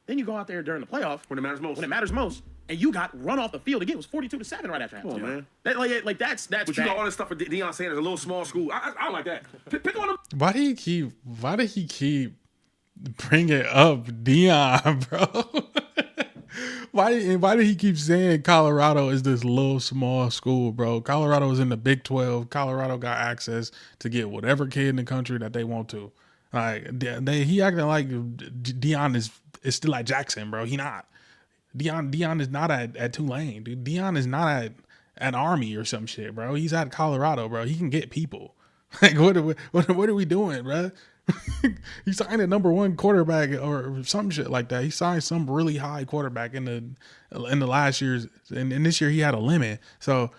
Then you go out there during the playoff. When it matters most. And you got run off the field again. It was 42-7 right after halftime. Come on, man. That's But you got all this stuff for Deion saying it's a little small school. I don't like that. Pick on him. Why did he keep bringing up Deion, bro? Why did he keep saying Colorado is this little small school, bro? Colorado is in the Big 12. Colorado got access to get whatever kid in the country that they want to. Like he acting like Deion is still like Jackson, bro. He not. Deion is not at Tulane, dude. Deion is not at Army or some shit, bro. He's at Colorado, bro. He can get people. Like, what are we doing, bro? He signed a #1 quarterback or some shit like that. He signed some really high quarterback in the last year's, and this year he had a limit. So,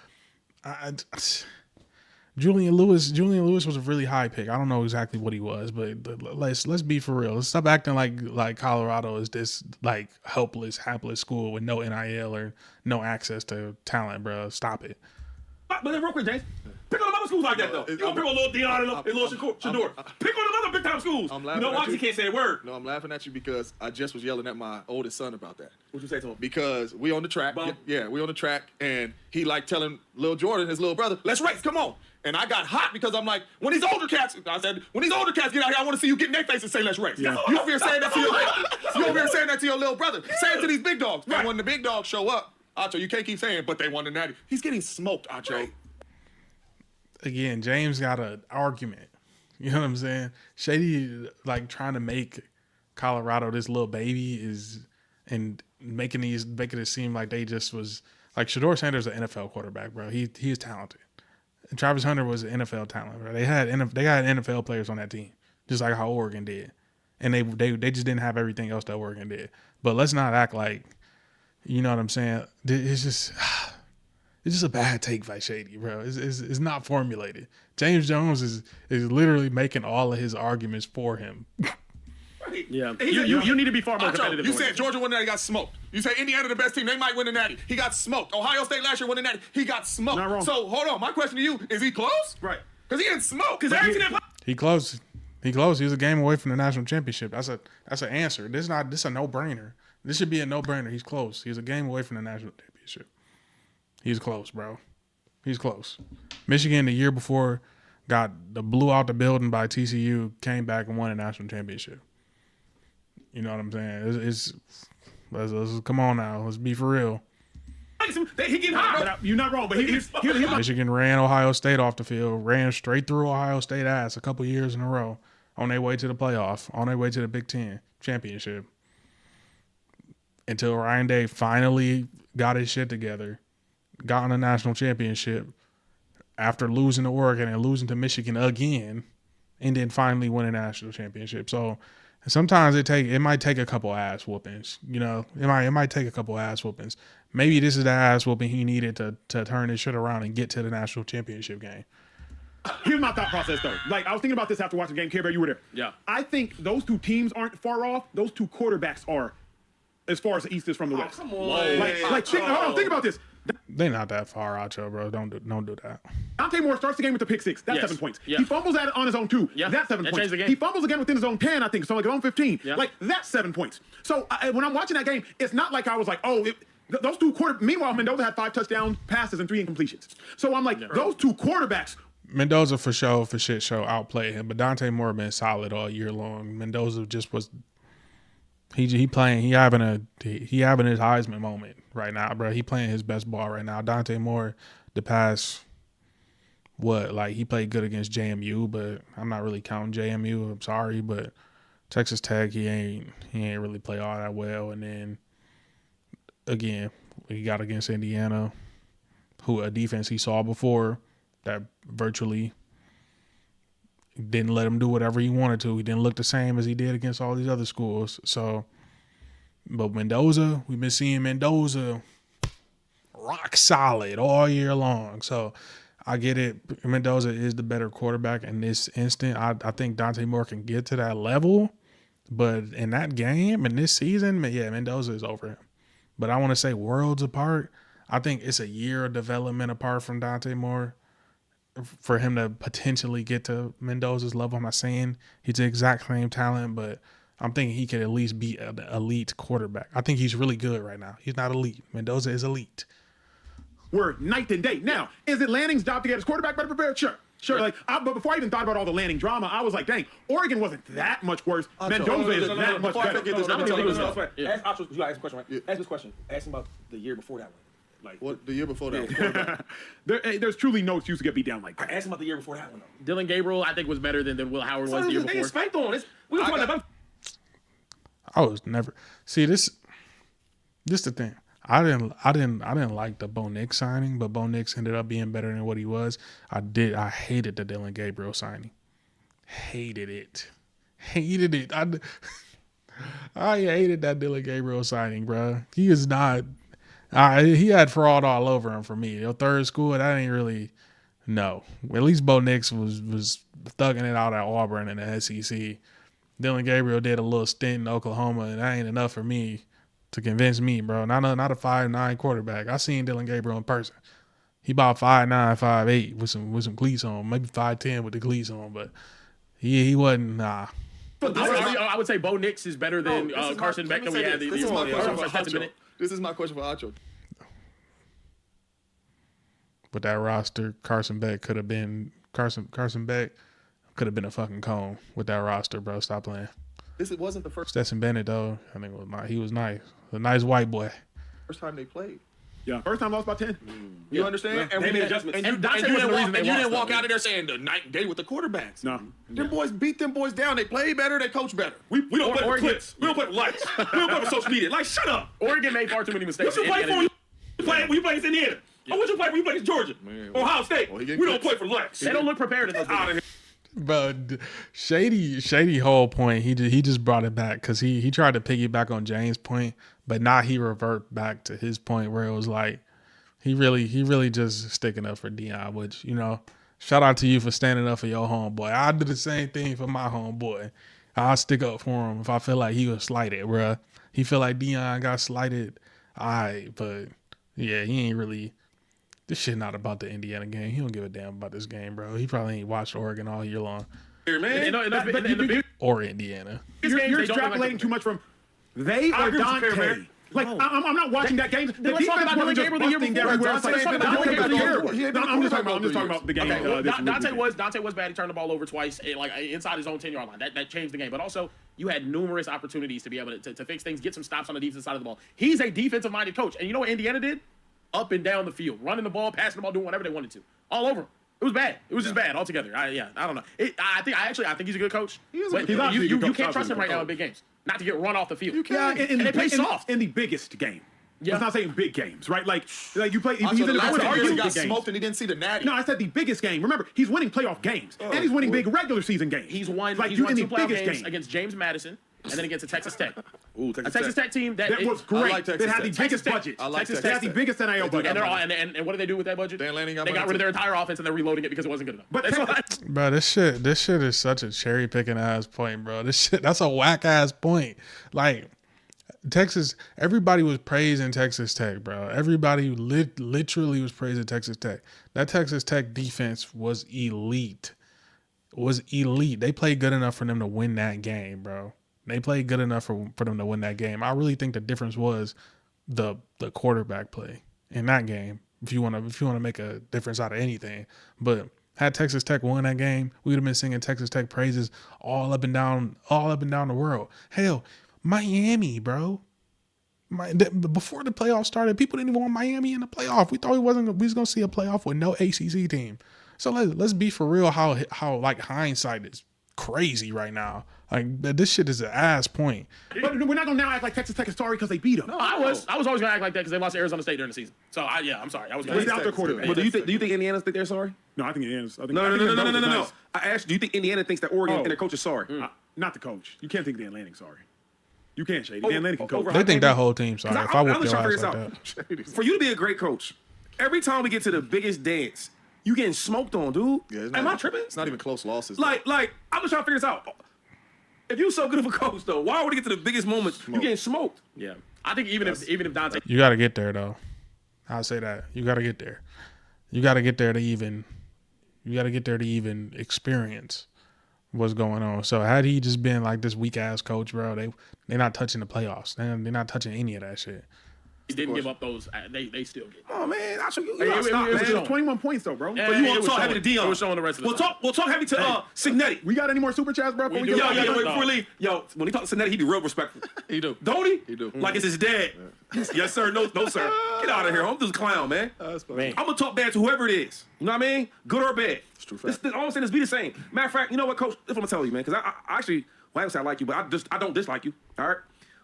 Julian Lewis was a really high pick. I don't know exactly what he was, but let's be for real. Let's stop acting like Colorado is this like helpless, hapless school with no NIL or no access to talent, bro. Stop it. But then real quick, James, pick on them other schools like that, though. You don't pick on little Deion and little Shador. Pick on them other big-time schools. You know why? He can't say a word. No, I'm laughing at you because I just was yelling at my oldest son about that. What you say to him? Because we on the track. Yeah, we on the track, and he like telling Lil Jordan, his little brother, let's race, come on. And I got hot because I'm like, when these older cats get out here, I want to see you get in their face and say, let's race. Yeah. You over here saying that to your little brother. Say it to these big dogs. Right. And when the big dogs show up, Acho, you can't keep saying, but they won the natty. He's getting smoked, Acho. Again, James got an argument. You know what I'm saying? Shady, like, trying to make Colorado this little baby and making it seem like they just was like Shador Sanders, an NFL quarterback, bro. He is talented. And Travis Hunter was an NFL talent, bro. They had NFL players on that team, just like how Oregon did, and they just didn't have everything else that Oregon did. But let's not act like, you know what I'm saying? It's just a bad take by Shady, bro. It's not formulated. James Jones is literally making all of his arguments for him. Right. Yeah. You need to be far more competitive. You said Georgia won the natty, got smoked. You say Indiana the best team, they might win the natty. He got smoked. Ohio State last year won the natty. He got smoked. Not wrong. So hold on. My question to you, is he close? Right. Because he didn't smoke. He close. He close. He was a game away from the national championship. That's an answer. This a no-brainer. This should be a no-brainer. He's close. He's a game away from the national championship. He's close, bro. He's close. Michigan the year before got blew out the building by TCU, came back and won a national championship. You know what I'm saying? Let's come on now. Let's be for real. He getting hot. You're not wrong, but Michigan ran Ohio State off the field, ran straight through Ohio State ass a couple years in a row on their way to the playoff, on their way to the Big Ten championship. Until Ryan Day finally got his shit together, got in a national championship after losing to Oregon and losing to Michigan again, and then finally win a national championship. So sometimes it might take a couple ass whoopings. You know, it might take a couple ass whoopings. Maybe this is the ass whooping he needed to turn his shit around and get to the national championship game. Here's my thought process, though. Like, I was thinking about this after watching the game. Care Bear, you were there. Yeah. I think those two teams aren't far off. Those two quarterbacks are as far as the East is from the West. Come on. Think about this. They're not that far out, bro. Don't do that. Dante Moore starts the game with the pick six. That's 7 points. Yeah. He fumbles at it on his own 2. Yeah. That's 7 That points. changed the game. He fumbles again within his own 10, I think. So like his own 15. Yeah. Like, that's 7 points. So when I'm watching that game, it's not like I was like, those two meanwhile, Mendoza had 5 touchdown passes and 3 incompletions. So I'm like, those two quarterbacks. Mendoza for shit show outplayed him, but Dante Moore been solid all year long. Mendoza just was. He having his Heisman moment right now, bro. He playing his best ball right now. Dante Moore, the past, he played good against JMU, but I'm not really counting JMU. I'm sorry, but Texas Tech, he ain't really play all that well. And then again, he got against Indiana, who a defense he saw before that virtually didn't let him do whatever he wanted to. He didn't look the same as he did against all these other schools. So, but Mendoza, we've been seeing Mendoza rock solid all year long. So I get it. Mendoza is the better quarterback in this instant. I think Dante Moore can get to that level. But in that game, in this season, Mendoza is over him. But I want to say worlds apart. I think it's a year of development apart from Dante Moore for him to potentially get to Mendoza's level. I'm not saying he's the exact same talent, but I'm thinking he could at least be an elite quarterback. I think he's really good right now. He's not elite. Mendoza is elite. We're night and day. Now, is it Lanning's job to get his quarterback better prepared? Sure. But before I even thought about all the Lanning drama, I was like, dang, Oregon wasn't that much worse. Mendoza is that much better. You ask a question, right? Ask this question. Ask him about the year before that one. Like what the year before that? There's truly no excuse to get beat down like that. I asked him about the year before that one, though. Dylan Gabriel, I think, was better than Will Howard was the year before. Spanked on this. We were talking about. I was never see this. Just the thing. I didn't like the Bo Nix signing, but Bo Nix ended up being better than what he was. I hated the Dylan Gabriel signing. Hated it. I hated that Dylan Gabriel signing, bro. He is not. He had fraud all over him for me. Your third school, that ain't really. No. At least Bo Nix was thugging it out at Auburn in the SEC. Dylan Gabriel did a little stint in Oklahoma, and that ain't enough for me to convince me, bro. Not a 5'9" quarterback. I seen Dylan Gabriel in person. He about 5'9", 5'8" with some cleats on, maybe 5'10" with the cleats on, but he wasn't. Nah. I would say Bo Nix is better than Carson Beck that we had. This is my question for Acho. This is my question for Acho. With that roster, Carson Beck could have been a fucking cone with that roster, bro. Stop playing. This wasn't the first. Stetson Bennett though, I think he was nice. A nice white boy. First time they played. Yeah, first time lost by 10. You understand? Yeah. And They we made didn't. adjustments. And you didn't walk out of there saying the night and day with the quarterbacks. No. Them boys beat them boys down. They play better. They coach better. We don't play for Oregon- clicks. We don't play for likes. We don't play for social media. Like, shut up. Oregon made far too many mistakes. What you play for? You play against Indiana. Or what you play for? You play against Georgia. Ohio State. We don't play for likes. They don't look prepared in those Out of games. here. But Shady whole point, he just brought it back because he tried to piggyback on James' point, but now he revert back to his point where it was like he really just sticking up for Deion, which, you know, shout out to you for standing up for your homeboy. I do the same thing for my homeboy. I'll stick up for him if I feel like he was slighted, bruh. He feel like Deion got slighted, but yeah, he ain't really. This shit not about the Indiana game. He don't give a damn about this game, bro. He probably ain't watched Oregon all year long. Here, man. Or Indiana. You're extrapolating too much from they I or agree with you, Dante. man. Like, I'm not watching that game. The let's talk defense about wasn't Dylan just Gabriel the year busting before. everywhere. Let's It's talk like, about Dylan Gabriel the year before. I'm just talking about the game. Dante was bad. He turned the ball over twice, inside his own 10-yard line. That changed the game. But also, you had numerous opportunities to be able to fix things, get some stops on the defensive side of the ball. He's a defensive-minded coach, and you know what Indiana did? Up and down the field, running the ball, passing the ball, doing whatever they wanted to, all over him. It was bad. It was just bad altogether. I don't know. I think he's a good coach. But you can't trust him right now in big games. Not to get run off the field. Yeah, and they play soft in the biggest game. Yeah. Let's not saying big games, right? Like you play. He's in The last the year he big got games. smoked and he didn't see the natty. No, I said the biggest game. Remember, he's winning playoff games, and he's winning big regular season games. He's won. Like He's you won in two the playoff biggest games game. against James Madison, and then against a Texas Tech. Ooh, A Texas Tech team that was I great. like Texas That had the Tech. biggest budget. I like They Texas had the Tech. biggest NIL budget. And what did they do with that budget? Dan Lanning got They got money rid of too. their entire offense and they're reloading it because it wasn't good enough. But That's why. Bro, this shit is such a cherry picking ass point, bro. That's a whack ass point. Like Texas, everybody was praising Texas Tech, bro. Everybody literally was praising Texas Tech. That Texas Tech defense was elite. They played good enough for them to win that game, bro. They played good enough for them to win that game. I really think the difference was the quarterback play in that game. If you want to make a difference out of anything, but had Texas Tech won that game, we would have been singing Texas Tech praises all up and down the world. Hell, Miami, bro. Before the playoffs started, people didn't even want Miami in the playoff. We thought we was gonna see a playoff with no ACC team. So let's be for real. How like hindsight is crazy right now. Like this shit is an ass point. But we're not gonna now act like Texas Tech is sorry because they beat them. No, I was always gonna act like that because they lost to Arizona State during the season. So I'm sorry. I was gonna. Without their quarterback. But do you think Indiana think they're sorry? No, I think Indiana's. No. I asked, do you think Indiana thinks that Oregon and their coach is sorry? Not the coach. You can't think Dan Lanning's sorry. You can't, Shady. Dan Lanning can coach. They think that whole team sorry. If I I'm whoop just your trying ass to like figure that. this out. For you to be a great coach, every time we get to the biggest dance, you getting smoked on, dude. Yeah, Am I tripping? It's not even close losses. Like, I'm just trying to figure this out. If you so good of a coach, though, why would we get to the biggest moments? You getting smoked. Yeah, I think even if Dante. You got to get there though. I'll say that. You got to get there. You got to get there to even experience what's going on. So had he just been like this weak ass coach, bro, they're not touching the playoffs. They're not touching any of that shit. He didn't give up those. They still get. Oh, man. I show you. It was It was 21 points though, bro. Yeah, But you want it to was talk heavy to Deion. It was showing the rest of the We'll talk heavy to Signetti. We got any more super chats, bro? We do. Yo, Yeah, before we leave, when he talks to Signetti, he be real respectful. he do. Don't he? He do. Like it's his dad. Yes, sir. No, sir. Get out of here. I'm just a clown, man. Man. I'm gonna talk bad to whoever it is. You know what I mean? Good or bad. It's true fact. All I'm saying is be the same. Matter of fact, you know what, Coach? That's what I'm gonna tell you, man. Because I actually, well, I don't say I like you, but I don't dislike you. All right.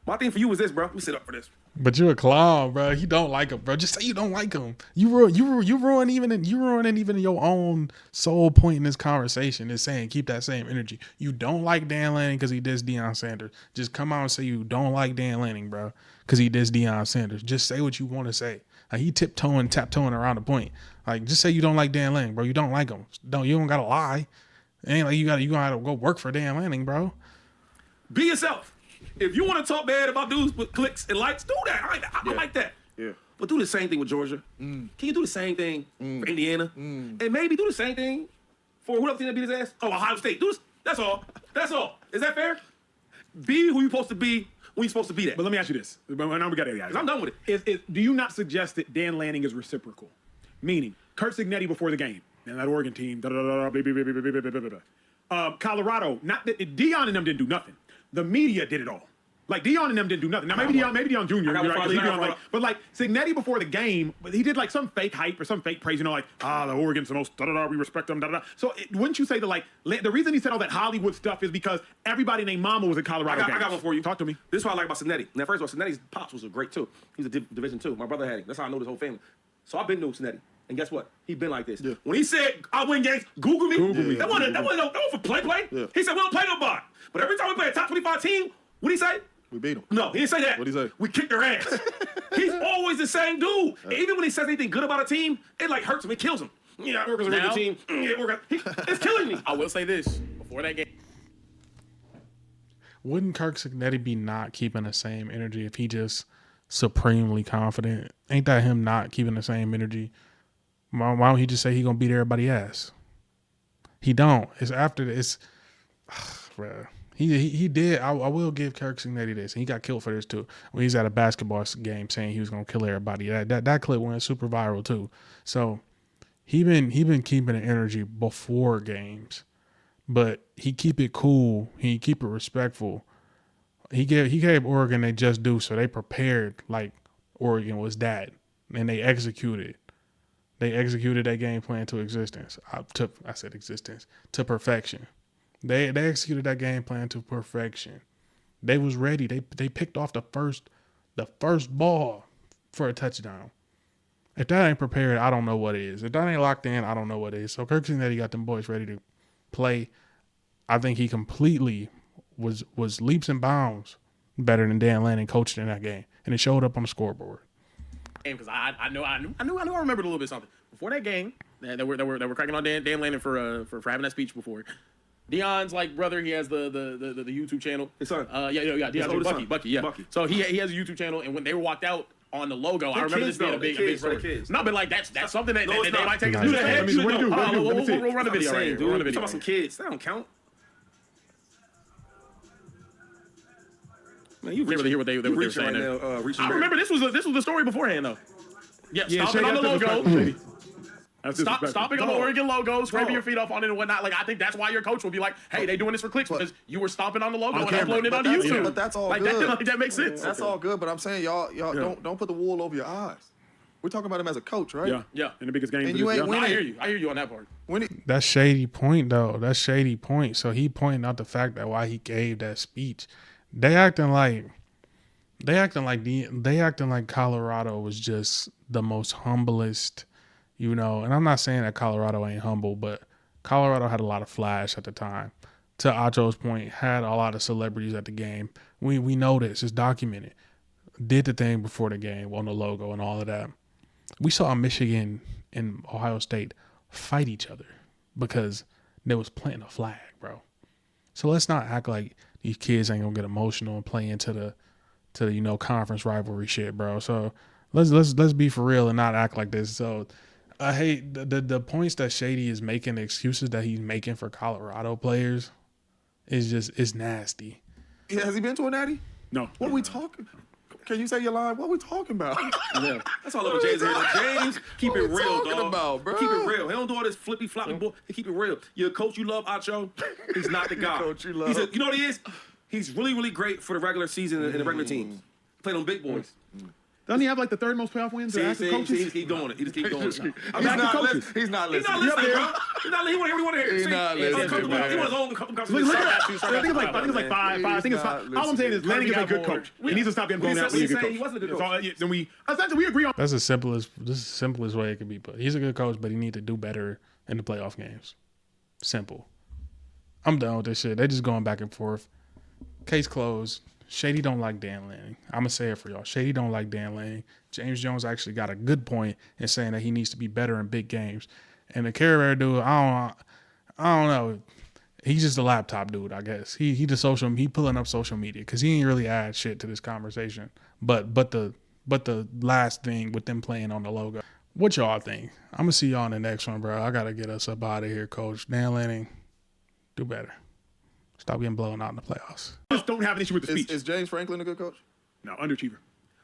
My thing for you is this, bro. Let me sit up for this. But you a clown, bro. You don't like him, bro. Just say you don't like him. You ruin even your own sole point in this conversation is saying keep that same energy. You don't like Dan Lanning because he dissed Deion Sanders. Just come out and say you don't like Dan Lanning, bro, because he dissed Deion Sanders. Just say what you want to say. Like he taptoeing around the point. Like just say you don't like Dan Lanning, bro. You don't like him. You don't gotta lie. It ain't like you gotta go work for Dan Lanning, bro. Be yourself. If you want to talk bad about dudes with clicks and likes, do that. I like that. Yeah. But do the same thing with Georgia. Can you do the same thing for Indiana? And maybe do the same thing for who else team that beat his ass? Oh, Ohio State. Do this. That's all. That's all. Is that fair? Be who you're supposed to be when you're supposed to be that. But let me ask you this. Now we got it, guys. I'm done with it. Do you not suggest that Dan Lanning is reciprocal? Meaning, Kurt Signetti before the game, and that Oregon team, Colorado, not that Deion and them didn't do nothing. The media did it all. Like Deion and them didn't do nothing. Now maybe Deion Jr. Right, but like Signetti before the game, he did like some fake hype or some fake praise. The Oregon's the most we respect them. So wouldn't you say that like the reason he said all that Hollywood stuff is because everybody named Mama was in Colorado? I got one for you. Talk to me. This is what I like about Signetti. Now first of all, Signetti's pops was great too. He's a Division II. My brother had him. That's how I know this whole family. So I've been to Signetti. And guess what? He been like this. Yeah. When he said, I win games, Google me. That wasn't for play. Yeah. He said, we don't play nobody. But every time we play a top 25 team, what did he say? We beat them. No, he didn't say that. What did he say? We kicked their ass. He's always the same dude. And even when he says anything good about a team, it like hurts him. It kills him. Yeah, Oregon's a really good team. It's killing me. I will say this before that game. Wouldn't Kirk Signetti be not keeping the same energy if he just supremely confident? Ain't that him not keeping the same energy? Why don't he just say he gonna beat everybody ass? He don't. It's after this. Bruh. He did. I will give Kirk Signetti this. And he got killed for this too. When he's at a basketball game saying he was gonna kill everybody. That clip went super viral too. So he been keeping the energy before games, but he keep it cool. He keep it respectful. He gave Oregon they just do, so they prepared like Oregon was that, and they executed. They executed that game plan to existence. To perfection. They executed that game plan to perfection. They was ready. They picked off the first ball for a touchdown. If that ain't prepared, I don't know what is. If that ain't locked in, I don't know what is. So Kirk Cincinnati got them boys ready to play. I think he completely was leaps and bounds better than Dan Lanning coached in that game, and it showed up on the scoreboard. Because I remembered a little bit something before that game that we're cracking on Dan Lanning for having that speech before. Deion's like brother, he has the YouTube channel. His son. Deion's Bucky. Bucky. So he has a YouTube channel, and when they were walked out on the logo, I remember this being a big story. No, but like that's something that they might take us to the head. We'll run a video right here. We'll run a video. Talking about some kids, that don't count. Man, you really hear what they were saying there. I remember this was the story beforehand though. Yeah, stomping on the logo. Stomping on the Oregon logo, scraping your feet off on it and whatnot. Like I think that's why your coach will be like, "Hey, they doing this for clicks because you were stomping on the logo and uploading it onto YouTube." But that's all good. That makes sense. That's all good. But I'm saying y'all don't put the wool over your eyes. We're talking about him as a coach, right? Yeah. In the biggest game. And you ain't winning. I hear you on that part. That's shady point though. That's shady point. So he pointed out the fact that why he gave that speech. They acting like Colorado was just the most humblest, you know. And I'm not saying that Colorado ain't humble, but Colorado had a lot of flash at the time. To Acho's point, had a lot of celebrities at the game. We know this. It's documented. Did the thing before the game on the logo and all of that. We saw Michigan and Ohio State fight each other because they was planting a flag, bro. So let's not act like these kids ain't gonna get emotional and play into the conference rivalry shit, bro. So let's be for real and not act like this. So I hate the points that Shady is making, the excuses that he's making for Colorado players is nasty. Yeah, has he been to a natty? No. What are we talking? Can you say your line? What are we talking about? Yeah. That's all over James. James, keep it real, dog. About, bro? Keep it real. He don't do all this flippy floppy bull. He keep it real. Your coach you love, Acho, he's not the guy. Coach you love. You know what he is? He's really, really great for the regular season and the regular teams. Played on big boys. Doesn't he have like the third most playoff wins? See, active coaches? he just keep doing it. He just keep doing it. He's not listening. He's not listening, bro. He want to hear. He's not listening. He want his own couple I think it's like five. I think it's five. All I'm saying is Lanning is a good coach. He needs to stop getting blown out. He's a good coach. He wasn't a good coach. Then we essentially agree on. That's the simplest way it could be put. He's a good coach, but he need to do better in the playoff games. Simple. I'm done with this shit. They just going back and forth. Case closed. Shady don't like Dan Lanning. I'm gonna say it for y'all. Shady don't like Dan Lanning. James Jones actually got a good point in saying that he needs to be better in big games. And the Carrera dude, I don't know. He's just a laptop dude, I guess. He pulling up social media because he ain't really add shit to this conversation. But the last thing with them playing on the logo. What y'all think? I'm gonna see y'all in the next one, bro. I gotta get us up out of here, Coach. Dan Lanning, do better. Stop getting blown out in the playoffs. Just don't have an issue with the speech. Is James Franklin a good coach? No, underachiever.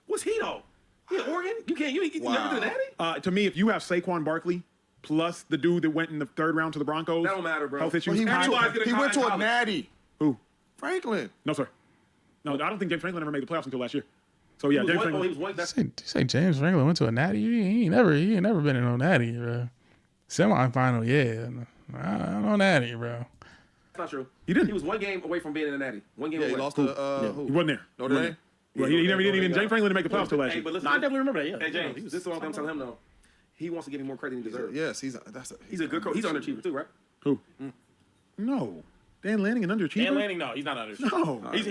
What's he though? He at Oregon? You never do that? To me, if you have Saquon Barkley plus the dude that went in the third round to the Broncos, That don't matter, bro. health issues. He went to a natty. Who? Franklin. No, sir. No, I don't think James Franklin ever made the playoffs until last year. So yeah, James Franklin. You say James Franklin went to a natty? He ain't never been in no natty, bro. Semifinal, yeah. I don't know natty, bro. That's not true. He didn't. He was one game away from being in the natty. One game Yeah, away. he lost to who? He wasn't there. Notre Dame? Well, he never did even. James Franklin didn't make the playoffs till last Hey, year. but listen, I definitely remember that. Yeah. Hey, James, this is what I'm telling him though. He wants to give him more credit than he deserves. Yes, He's a good coach. He's an underachiever too, right? Who? No. Dan Lanning, an underachiever? Dan Lanning, no, he's not under. No. He's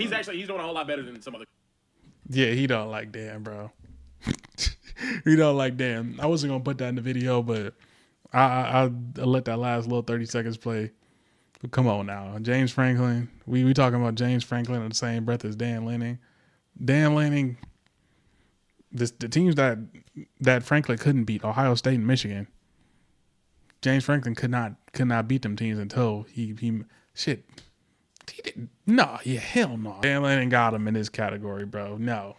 doing a whole lot better than some other. Yeah, he don't like Dan, bro. He don't like Dan. I wasn't gonna put that in the video, but I let that last little 30 seconds play. But come on now, James Franklin. We talking about James Franklin in the same breath as Dan Lanning. Dan Lanning. The teams that Franklin couldn't beat, Ohio State and Michigan. James Franklin could not beat them teams until he didn't. No, yeah, hell no. Dan Lanning got him in this category, bro. No.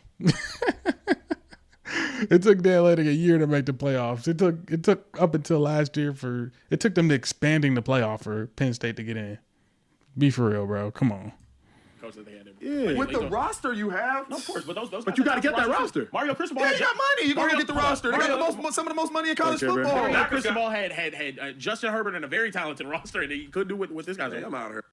It took Dan Lanning a year to make the playoffs. It took up until last year it took them to expanding the playoff for Penn State to get in. Be for real, bro. Come on. Coach that they had him. Yeah. With the roster you have? No, of course, but those. But you got to get that roster. Mario Cristobal. Yeah, had you got money. You're going to get the roster. They got some of the most money in college Okay, bro. football. Mario Cristobal had Justin Herbert and a very talented roster, and he couldn't do what this guy's I'm out of here.